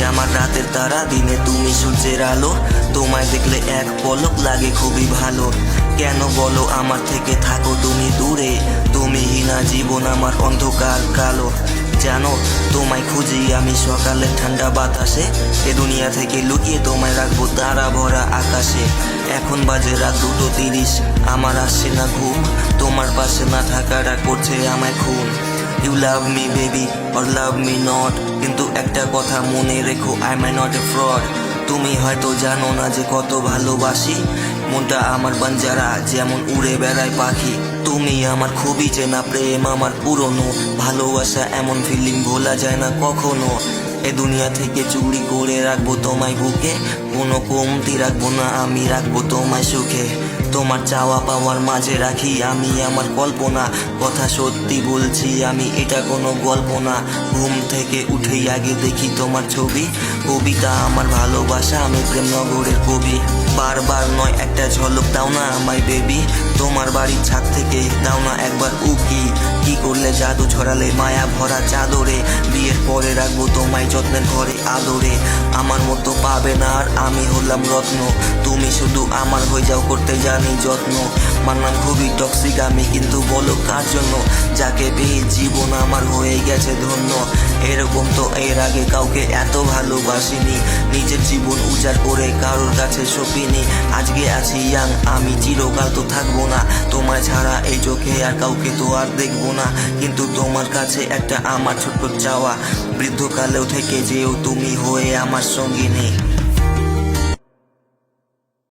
আমার রাতের তারা, দিনে তুমি সূর্যের আলো। তোমায় দেখলে এক পলক লাগে খুবই ভালো। কেন বলো আমার থেকে থাকো তুমি দূরে? তুমি হিনা জীবন আমার অন্ধকার কালো। জানো তোমায় খুঁজি আমি সকালের ঠান্ডা বাতাসে, এ দুনিয়া থেকে লুকিয়ে তোমায় রাখবো তারা ভরা আকাশে। এখন বাজে রাত 2:30, আমার আসছে না ঘুম। তোমার পাশে না থাকাটা করছে আমায় খুন। You love me baby or love me not, কিন্তু একটা কথা মনে রেখো, I am not a fraud. তুমি হয়তো জানো না যে কত ভালোবাসি, মনটা আমার বাঞ্জারা যেমন উড়ে বেড়ায় পাখি। তুমি আমার খুবই চেনা প্রেম, আমার পুরনো ভালোবাসা, এমন ফিলিং ভোলা যায় না কখনো। এ দুনিয়া থেকে চুরি করে রাখবো তোমায় বুকে, কোনো কমতি রাখবো না, আমি রাখবো তোমায় সুখে। তোমার চাওয়া পাওয়ার মাঝে রাখি আমি আমার কল্পনা, কথা সত্যি বলছি আমি, এটা কোনো গল্প না। ঘুম থেকে উঠেই আগে দেখি তোমার ছবি, কবিতা আমার ভালোবাসা, আমি প্রেমনগরের কবি। বারবার নয় একটা ঝলক দাও না আমায় বেবি, তোমার বাড়ির ছাদ থেকে দাও না একবার উকি। কি করলে জাদু ছড়ালে মায়া ভরা চাদরে, বিয়ের পরে রাখবো তোমায় যত্নের ঘরে আদরে। আমার মতো পাবে না আর আমি হলাম রত্ন, তুমি শুধু আমার হয়ে যাও করতে জানি যত্ন। মানলাম খুবই টক্সিক আমি, কিন্তু বলো কার জন্য? যাকে পেয়ে জীবন আমার হয়ে গেছে ধন্য। এরকম তো এর আগে কাউকে এত ভালোবাসিনি, নিজের জীবন উজাড় করে কারোর কাছে সঁপিনি। আজকে আছি ইয়াং আমি, চিরকাল তো থাকবো না, তোমায় ছাড়া এই চোখে আর কাউকে তো আর দেখবো না। কিন্তু তোমার কাছে একটা আমার ছোট্ট চাওয়া, বৃদ্ধকালেও থেকে যেও তুমি হয়ে আমার সঙ্গিনী।